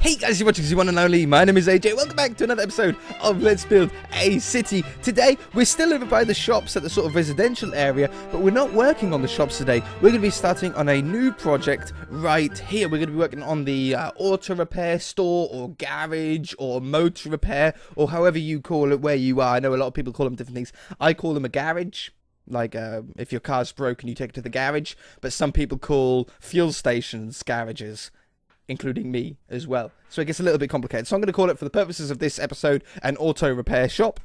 Hey guys, you're watching the one and only. My name is AJ. Welcome back to another episode of Let's Build a City. Today, we're still over by the shops at the sort of residential area, but we're not working on the shops today. We're going to be starting on a new project right here. We're going to be working on the auto repair store or garage or motor repair or however you call it where you are. I know a lot of people call them different things. I call them a garage. Like, if your car's broken, you take it to the garage. But some people call fuel stations garages, including me as well. So it gets a little bit complicated. So I'm going to call it, for the purposes of this episode, an auto repair shop,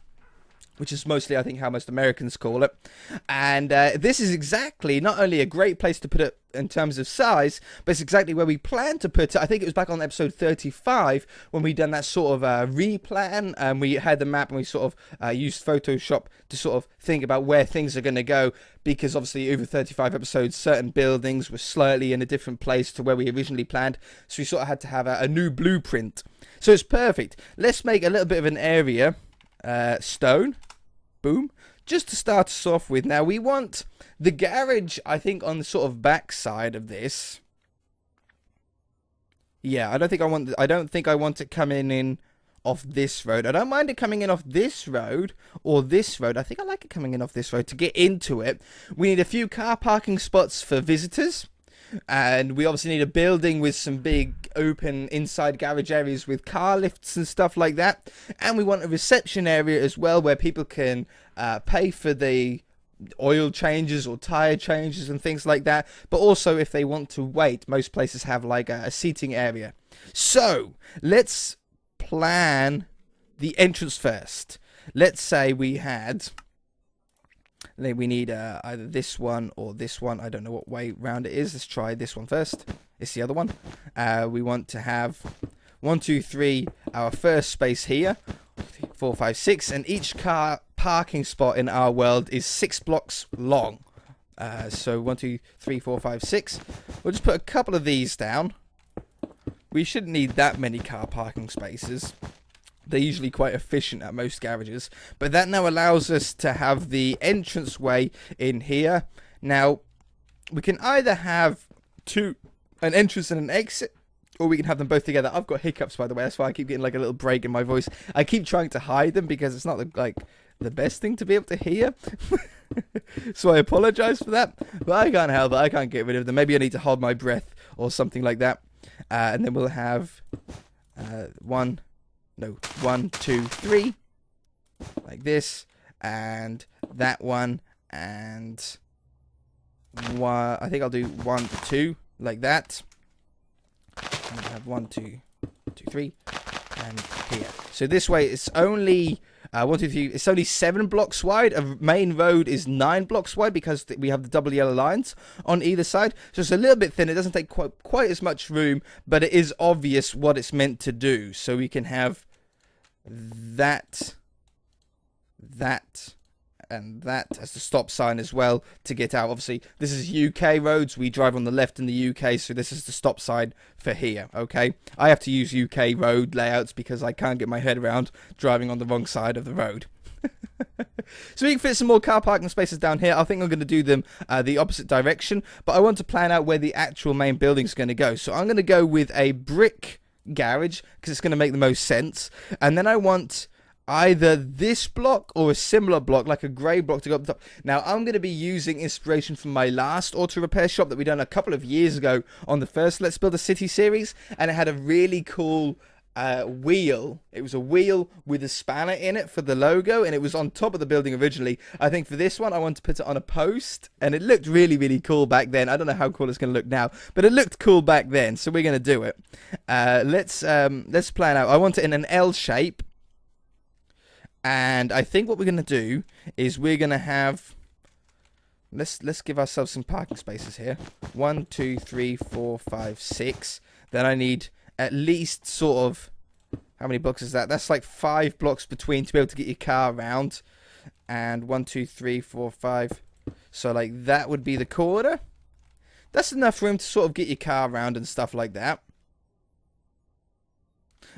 which is mostly, I think, how most Americans call it. And this is exactly not only a great place to put it in terms of size, but it's exactly where we plan to put it. I think it was back on episode 35 when we done that sort of replan, and we had the map and we sort of used Photoshop to sort of think about where things are going to go, because obviously over 35 episodes certain buildings were slightly in a different place to where we originally planned, so we sort of had to have a new blueprint. So it's perfect. Let's make a little bit of an area, stone, boom, just to start us off with. Now we want the garage, I think, on the sort of back side of this. Yeah, I don't think I want it coming in off this road. I don't mind it coming in off this road or this road. I think I like it coming in off this road to get into it. We need a few car parking spots for visitors. And we obviously need a building with some big open inside garage areas with car lifts and stuff like that. And we want a reception area as well where people can pay for the oil changes or tire changes and things like that. But also if they want to wait, most places have like a seating area. So let's plan the entrance first. Let's say we need either this one or this one. I don't know what way round it is. Let's try this one first. It's the other one. We want to have 1, 2, 3, our first space here. 4, 5, 6, and each car parking spot in our world is 6 blocks long. So 1, 2, 3, 4, 5, 6. We'll just put a couple of these down. We shouldn't need that many car parking spaces. They're usually quite efficient at most garages. But that now allows us to have the entranceway in here. Now, we can either have an entrance and an exit, or we can have them both together. I've got hiccups, by the way. That's why I keep getting like a little break in my voice. I keep trying to hide them because it's not like the best thing to be able to hear. So I apologize for that. But I can't help it. I can't get rid of them. Maybe I need to hold my breath or something like that. And then we'll have 1, 2, 3, like this, and that one, and one. I think I'll do 1, 2, like that. And we'll have 1, 2, 3, and here. So this way, it's only 1, 2, 3. It's only 7 blocks wide. A main road is 9 blocks wide because we have the double yellow lines on either side. So it's a little bit thin. It doesn't take quite as much room, but it is obvious what it's meant to do. So we can have that, and that as the stop sign as well to get out. Obviously, this is UK roads. We drive on the left in the UK, so this is the stop sign for here, okay? I have to use UK road layouts because I can't get my head around driving on the wrong side of the road. So we can fit some more car parking spaces down here. I think I'm going to do them the opposite direction, but I want to plan out where the actual main building is going to go. So I'm going to go with a brick garage because it's going to make the most sense, and then I want either this block or a similar block, like a grey block, to go up the top. Now I'm going to be using inspiration from my last auto repair shop that we done a couple of years ago on the first Let's Build a City series, and it had a really cool wheel. It was a wheel with a spanner in it for the logo, and it was on top of the building originally. I think for this one I want to put it on a post, and it looked really cool back then. I don't know how cool it's going to look now, but it looked cool back then, so we're going to do it. Let's plan out. I want it in an L shape, and I think what we're going to do is we're going to have, let's give ourselves some parking spaces here. 1, 2, 3, 4, 5, 6. Then I need at least sort of, how many blocks is that? That's like 5 blocks between to be able to get your car around. And 1, 2, 3, 4, 5. So like that would be the corner. That's enough room to sort of get your car around and stuff like that.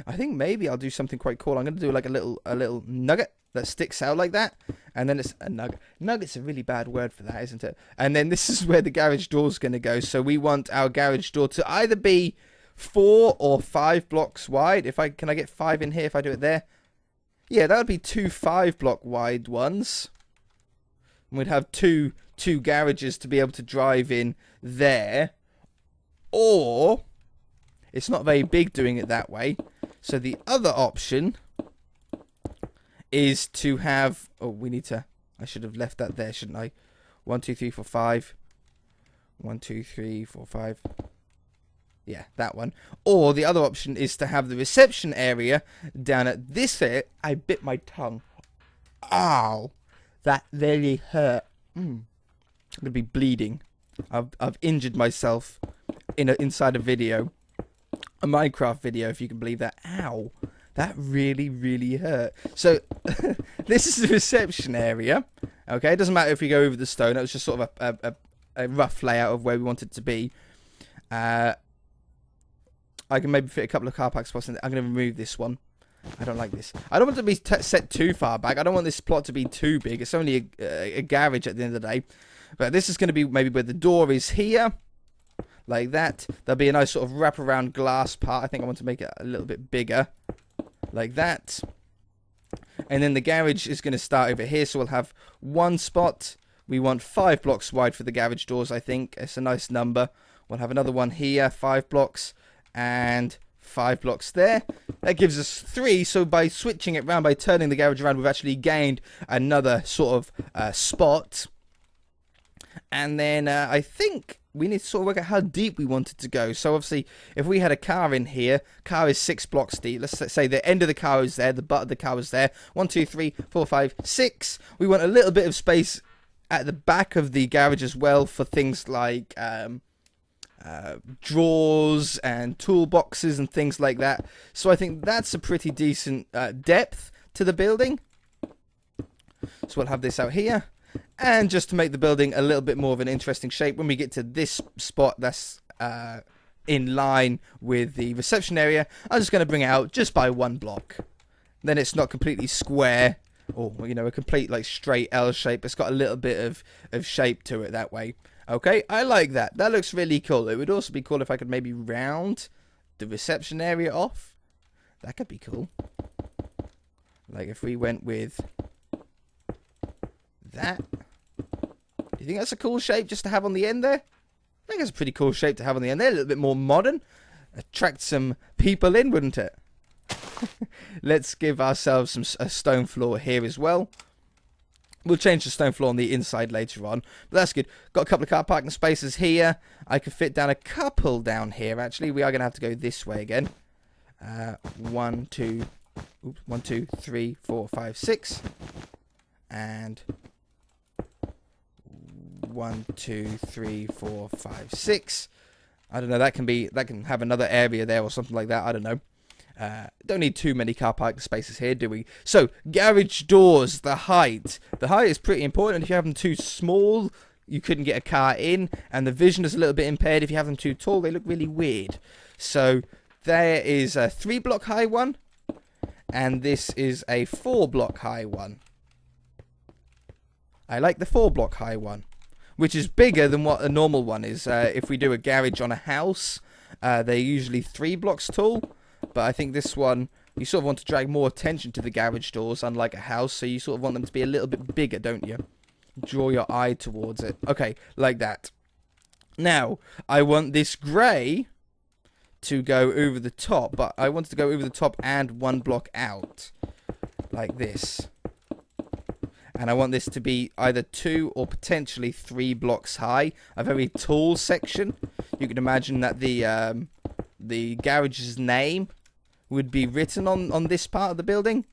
I think maybe I'll do something quite cool. I'm going to do like a little nugget that sticks out like that. And then it's a nugget. Nugget's a really bad word for that, isn't it? And then this is where the garage door is going to go. So we want our garage door to either be 4 or 5 blocks wide. Can I get 5 in here if I do it there? Yeah, that would be 2 5-block wide ones. And we'd have two garages to be able to drive in there. Or it's not very big doing it that way. So the other option is to have, I should have left that there, shouldn't I? 1 2 3 4 5. 1 2 3 4 5. Yeah, that one. Or the other option is to have the reception area down at this area. I bit my tongue. Ow. That really hurt. I'm going to be bleeding. I've injured myself inside a video. A Minecraft video, if you can believe that. Ow. That really, really hurt. So, this is the reception area. Okay, it doesn't matter if we go over the stone. It was just sort of a rough layout of where we want it to be. I can maybe fit a couple of car park spots in there. I'm going to remove this one. I don't like this. I don't want it to be set too far back. I don't want this plot to be too big. It's only a garage at the end of the day. But this is going to be maybe where the door is here. Like that. There'll be a nice sort of wraparound glass part. I think I want to make it a little bit bigger. Like that. And then the garage is going to start over here. So we'll have one spot. We want 5 blocks wide for the garage doors, I think. It's a nice number. We'll have another one here. 5 blocks. And 5 blocks there. That gives us 3. So by switching it around, by turning the garage around, we've actually gained another sort of spot. And then I think we need to sort of work out how deep we want it to go. So obviously, if we had a car in here, car is 6 blocks deep. Let's say the end of the car is there, the butt of the car is there. 1 2 3 4 5 6. We want a little bit of space at the back of the garage as well for things like drawers and toolboxes and things like that. So I think that's a pretty decent depth to the building. So we'll have this out here. And just to make the building a little bit more of an interesting shape, when we get to this spot that's in line with the reception area, I'm just going to bring it out just by 1 block. Then it's not completely square or, you know, a complete like straight L shape. It's got a little bit of shape to it that way. Okay, I like that. That looks really cool. It would also be cool if I could maybe round the reception area off. That could be cool. Like if we went with that. Do you think that's a cool shape just to have on the end there? I think it's a pretty cool shape to have on the end there. A little bit more modern. Attract some people in, wouldn't it? Let's give ourselves a stone floor here as well. We'll change the stone floor on the inside later on. But that's good. Got a couple of car parking spaces here. I could fit down a couple down here, actually. We are going to have to go this way again. 1 2 3 4 5 6. And 1 2 3 4 5 6. I don't know. That can have another area there or something like that. I don't know. Don't need too many car parking spaces here, do we? So, garage doors, the height. The height is pretty important. If you have them too small, you couldn't get a car in. And the vision is a little bit impaired. If you have them too tall, they look really weird. So, there is a 3-block high one. And this is a 4-block high one. I like the 4-block high one, which is bigger than what a normal one is. If we do a garage on a house, they're usually 3 blocks tall. But I think this one, you sort of want to drag more attention to the garage doors, unlike a house. So you sort of want them to be a little bit bigger, don't you? Draw your eye towards it. Okay, like that. Now, I want this grey to go over the top. But I want it to go over the top and 1 block out. Like this. And I want this to be either 2 or potentially 3 blocks high. A very tall section. You can imagine that the garage's name would be written on this part of the building.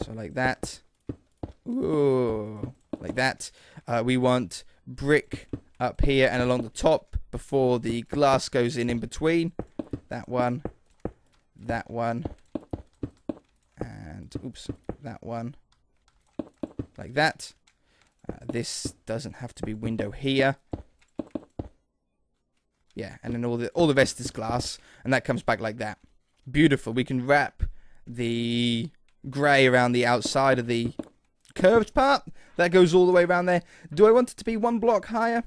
So like that. Ooh, like that. We want brick up here and along the top before the glass goes in between. That one. That one. And, oops, that one. Like that. This doesn't have to be window here. Yeah, and then all the rest is glass, and that comes back like that. Beautiful. We can wrap the grey around the outside of the curved part. That goes all the way around there. Do I want it to be 1 block higher?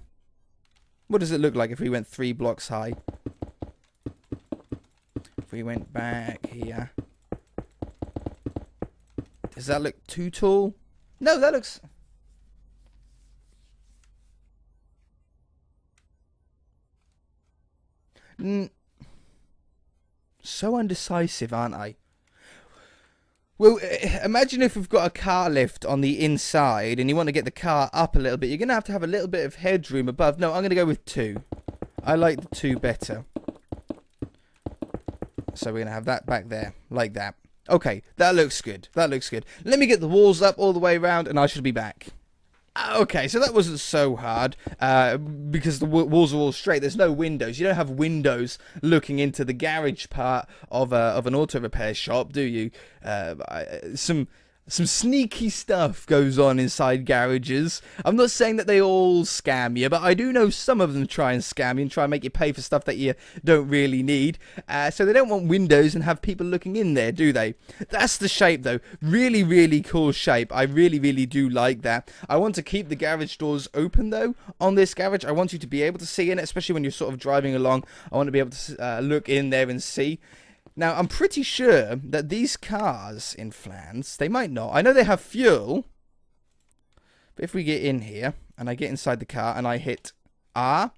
What does it look like if we went 3 blocks high? we went back here. Does that look too tall? No, that looks... So undecisive, aren't I? Well, imagine if we've got a car lift on the inside and you want to get the car up a little bit. You're going to have a little bit of headroom above. No, I'm going to go with 2. I like the 2 better. So we're going to have that back there, like that. Okay, that looks good. That looks good. Let me get the walls up all the way around and I should be back. Okay, so that wasn't so hard because the walls are all straight. There's no windows. You don't have windows looking into the garage part of an auto repair shop, do you? Some sneaky stuff goes on inside garages. I'm not saying that they all scam you, but I do know some of them try and scam you and try and make you pay for stuff that you don't really need. So they don't want windows and have people looking in there, do they? That's the shape, though. Really, really cool shape. I really, really do like that. I want to keep the garage doors open, though, on this garage. I want you to be able to see in it, especially when you're sort of driving along. I want to be able to look in there and see. Now, I'm pretty sure that these cars in Flans, they might not. I know they have fuel. But if we get in here, and I get inside the car, and I hit R,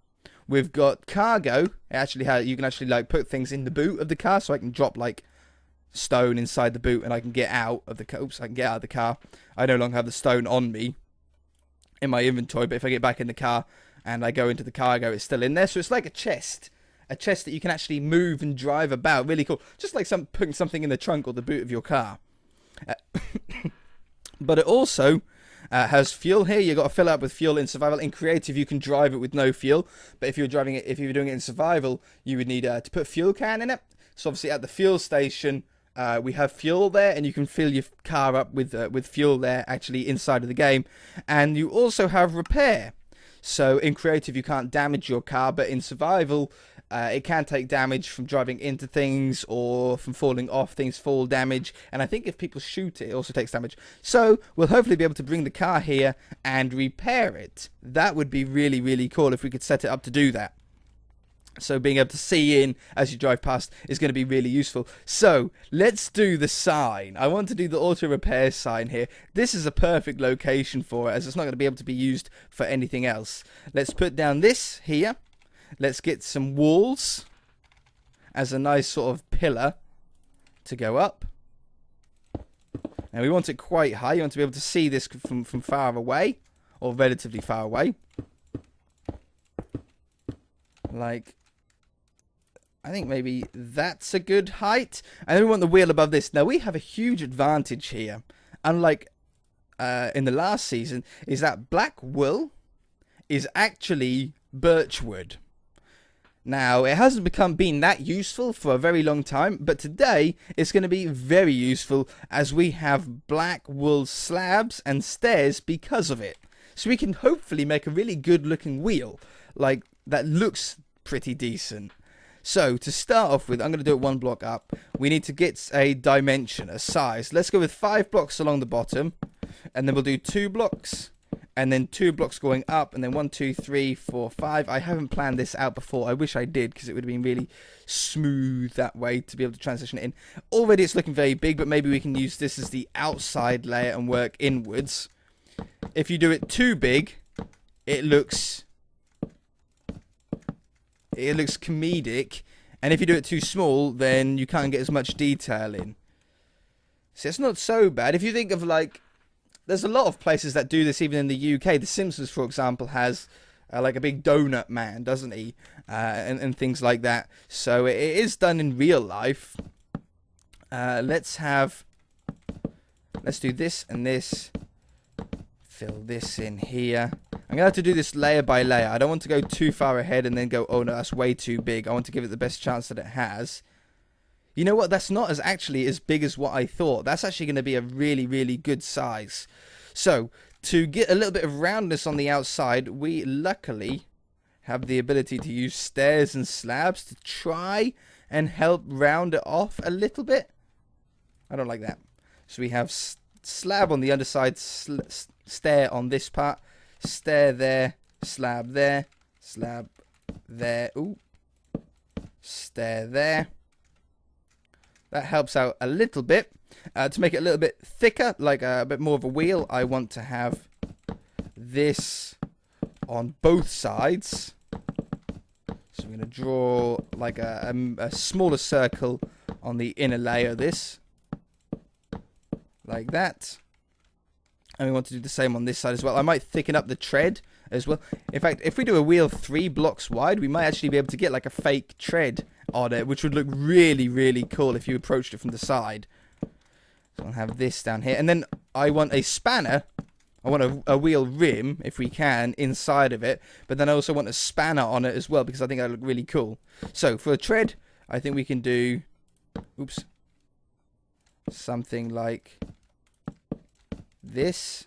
we've got cargo. You can actually, like, put things in the boot of the car, so I can drop, like, stone inside the boot, and I can get out of the car. Oops, I can get out of the car. I no longer have the stone on me in my inventory, but if I get back in the car, and I go into the cargo, it's still in there. So it's like a chest. A chest that you can actually move and drive about. Really cool. Just like putting something in the trunk or the boot of your car. But it also has fuel here. You've got to fill it up with fuel in survival. In creative, you can drive it with no fuel. But if you're doing it in survival, you would need to put a fuel can in it. So obviously at the fuel station, we have fuel there, and you can fill your car up with fuel there, actually inside of the game. And you also have repair. So in creative, you can't damage your car, but in survival, it can take damage from driving into things or from falling off things, fall damage. And I think if people shoot it, it also takes damage. So we'll hopefully be able to bring the car here and repair it. That would be really, really cool if we could set it up to do that. So being able to see in as you drive past is going to be really useful. So let's do the sign. I want to do the auto repair sign here. This is a perfect location for it, as it's not going to be able to be used for anything else. Let's put down this here. Let's get some walls as a nice sort of pillar to go up. And we want it quite high. You want to be able to see this from far away, or relatively far away. Like, I think maybe that's a good height. And then we want the wheel above this. Now, we have a huge advantage here, unlike in the last season, is that black wool is actually birch wood. Now, it hasn't been that useful for a very long time, but today it's going to be very useful as we have black wool slabs and stairs because of it. So we can hopefully make a really good looking wheel, like that looks pretty decent. So to start off with, I'm going to do it 1 block up. We need to get a dimension, a size. Let's go with 5 blocks along the bottom, and then we'll do 2 blocks. And then 2 blocks going up, and then 1, 2, 3, 4, 5. I haven't planned this out before. I wish I did, because it would have been really smooth that way to be able to transition it in. Already it's looking very big, but maybe we can use this as the outside layer and work inwards. If you do it too big, it looks comedic. And if you do it too small, then you can't get as much detail in. So it's not so bad. If you think of, like, there's a lot of places that do this, even in the UK. The Simpsons, for example, has like a big donut man, doesn't he? And things like that. So it is done in real life. Let's do this and this. Fill this in here. I'm going to have to do this layer by layer. I don't want to go too far ahead and then go, oh no, that's way too big. I want to give it the best chance that it has. You know what? That's not actually as big as what I thought. That's actually going to be a really, really good size. So, to get a little bit of roundness on the outside, we luckily have the ability to use stairs and slabs to try and help round it off a little bit. I don't like that. So we have slab on the underside, stair on this part, stair there, slab there, slab there, ooh, stair there. That helps out a little bit. To make it a little bit thicker, like a bit more of a wheel, I want to have this on both sides. So I'm going to draw like a smaller circle on the inner layer of this. Like that. And we want to do the same on this side as well. I might thicken up the tread as well. In fact, if we do a wheel 3 blocks wide, we might actually be able to get like a fake tread on it, which would look really, really cool if you approached it from the side. So I'll have this down here. And then I want a spanner. I want a wheel rim, if we can, inside of it. But then I also want a spanner on it as well, because I think that would look really cool. So for a tread, I think we can do... Oops. Something like... this.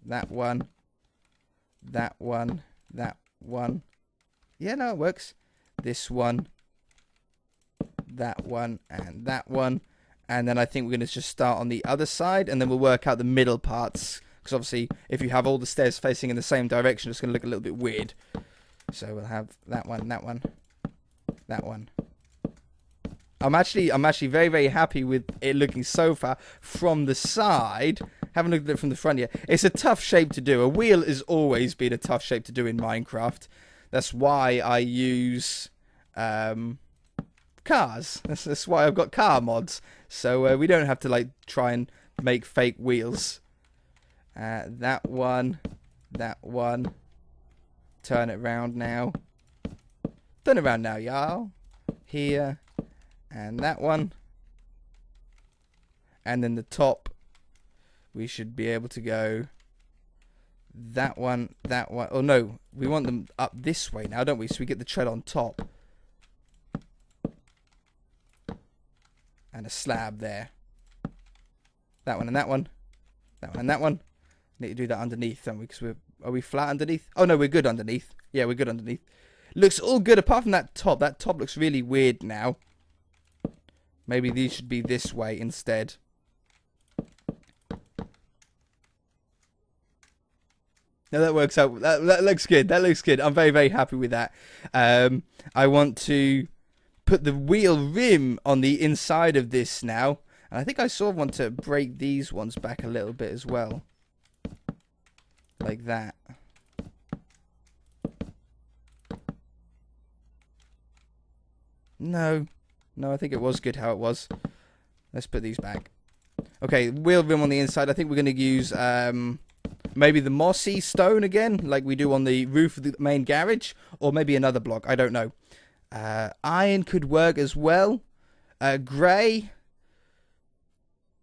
That one. That one. That one. Yeah, no, it works. This one. That one. And that one. And then I think we're going to just start on the other side. And then we'll work out the middle parts. Because obviously, if you have all the stairs facing in the same direction, it's going to look a little bit weird. So we'll have that one, that one. That one. I'm actually very, very happy with it looking so far from the side. Haven't looked at it from the front yet. It's a tough shape to do. A wheel has always been a tough shape to do in Minecraft. That's why I use cars. That's why I've got car mods. So we don't have to like try and make fake wheels. That one. That one. Turn it around now. Turn it around now, y'all. Here. And that one. And then the top, we should be able to go that one, that one. Oh no, we want them up this way now, don't we? So we get the tread on top. And a slab there. That one and that one. That one and that one. Need to do that underneath, don't we? Because are we flat underneath? Oh no, we're good underneath. Yeah, we're good underneath. Looks all good apart from that top. That top looks really weird now. Maybe these should be this way instead. No, that works out. That looks good. That looks good. I'm very, very happy with that. I want to put the wheel rim on the inside of this now. And I think I sort of want to break these ones back a little bit as well. Like that. No. No, I think it was good how it was. Let's put these back. Okay, wheel rim on the inside. I think we're going to use maybe the mossy stone again, like we do on the roof of the main garage. Or maybe another block. I don't know. Iron could work as well. Grey.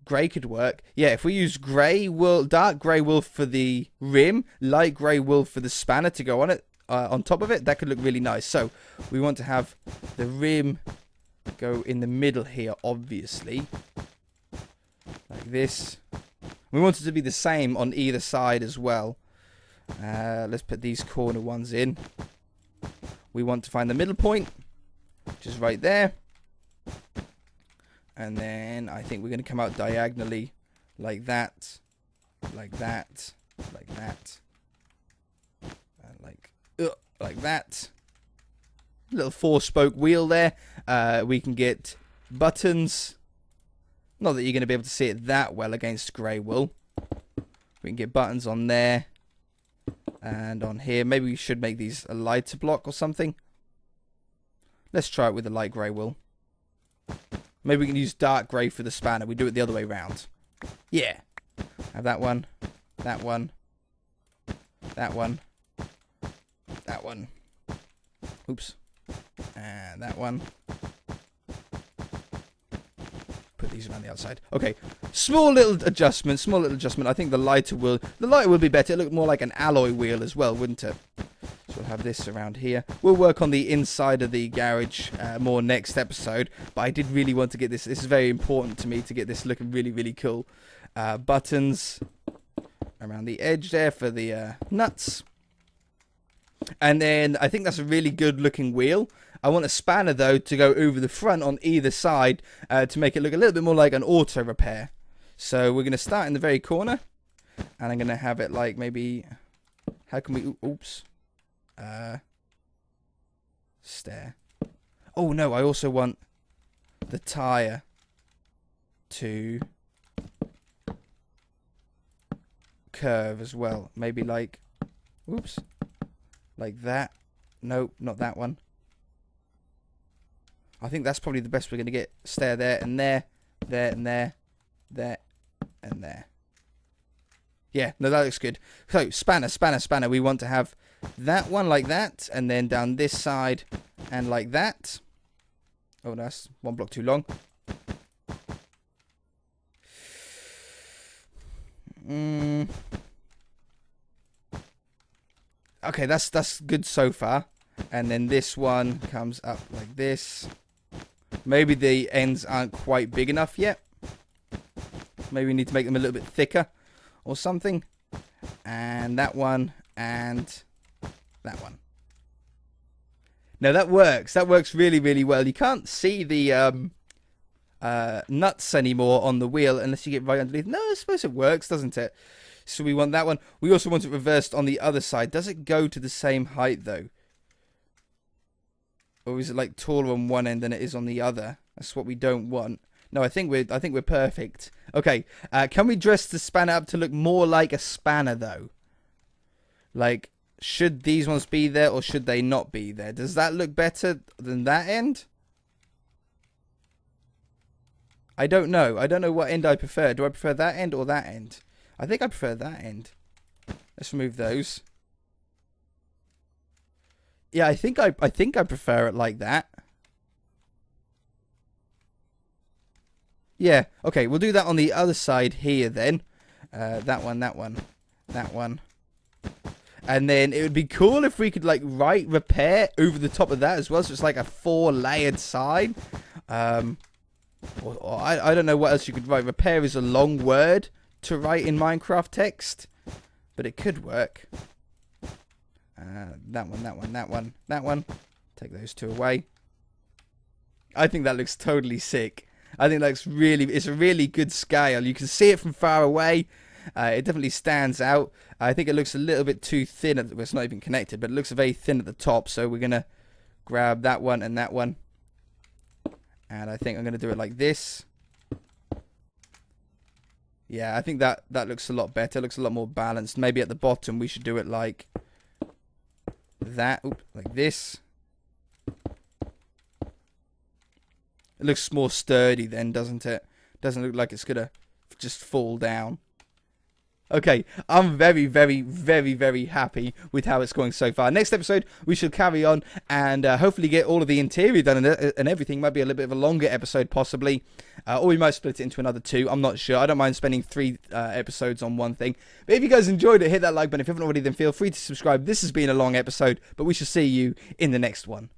Grey could work. Yeah, if we use grey wool, dark grey wool for the rim, light grey wool for the spanner to go on it, on top of it, that could look really nice. So we want to have the rim go in the middle here, obviously. Like this. We want it to be the same on either side as well. Let's put these corner ones in. We want to find the middle point, which is right there. And then I think we're going to come out diagonally like that, like that, like that, and like that. Little 4-spoke wheel there. We can get buttons. Not that you're going to be able to see it that well against grey wool. We can get buttons on there. And on here. Maybe we should make these a lighter block or something. Let's try it with the light grey wool. Maybe we can use dark grey for the spanner. We do it the other way around. Yeah. Have that one. That one. That one. That one. Oops. And that one. Put these around the outside. Okay. Small little adjustment. Small little adjustment. I think the lighter will be better. It look more like an alloy wheel as well, wouldn't it? So we'll have this around here. We'll work on the inside of the garage more next episode. But I did really want to get this. This is very important to me to get this looking really, really cool. Buttons around the edge there for the nuts. And then I think that's a really good looking wheel. I want a spanner though to go over the front on either side to make it look a little bit more like an auto repair. So we're going to start in the very corner. And I'm going to have it like maybe... How can we... Oops. Stair. Oh no, I also want the tire to curve as well. Maybe like, oops, like that. No, not that one. I think that's probably the best we're going to get. Stair there and there, there and there, there and there. Yeah, no, that looks good. So, spanner, spanner, spanner. We want to have that one like that, and then down this side and like that. Oh, that's one block too long. Okay, that's good so far. And then this one comes up like this. Maybe the ends aren't quite big enough yet. Maybe we need to make them a little bit thicker or something. And that one and that one. Now that works. That works really, really well. You can't see the nuts anymore on the wheel unless you get right underneath. No, I suppose it works, doesn't it? So we want that one. We also want it reversed on the other side. Does it go to the same height though? Or is it like taller on one end than it is on the other? That's what we don't want. No, I think we're perfect. Okay, can we dress the spanner up to look more like a spanner though? Like, should these ones be there or should they not be there? Does that look better than that end? I don't know. I don't know what end I prefer. Do I prefer that end or that end? I think I prefer that end. Let's remove those. Yeah, I think I prefer it like that. Yeah, okay, we'll do that on the other side here then. That one, that one, that one. And then it would be cool if we could like write repair over the top of that as well. So it's like a 4-layered side. Or I don't know what else you could write. Repair is a long word to write in Minecraft text. But it could work. That one, that one, that one, that one. Take those two away. I think that looks totally sick. I think that's it's a really good scale. You can see it from far away. It definitely stands out. I think it looks a little bit too thin. Well, it's not even connected, but it looks very thin at the top. So we're going to grab that one and that one. And I think I'm going to do it like this. Yeah, I think that looks a lot better. It looks a lot more balanced. Maybe at the bottom we should do it like that. Oops, like this. It looks more sturdy then, doesn't it? Doesn't look like it's going to just fall down. Okay, I'm very, very, very, very happy with how it's going so far. Next episode, we shall carry on and hopefully get all of the interior done and everything. Might be a little bit of a longer episode, possibly. Or we might split it into another 2. I'm not sure. I don't mind spending 3 episodes on one thing. But if you guys enjoyed it, hit that like button. If you haven't already, then feel free to subscribe. This has been a long episode, but we shall see you in the next one.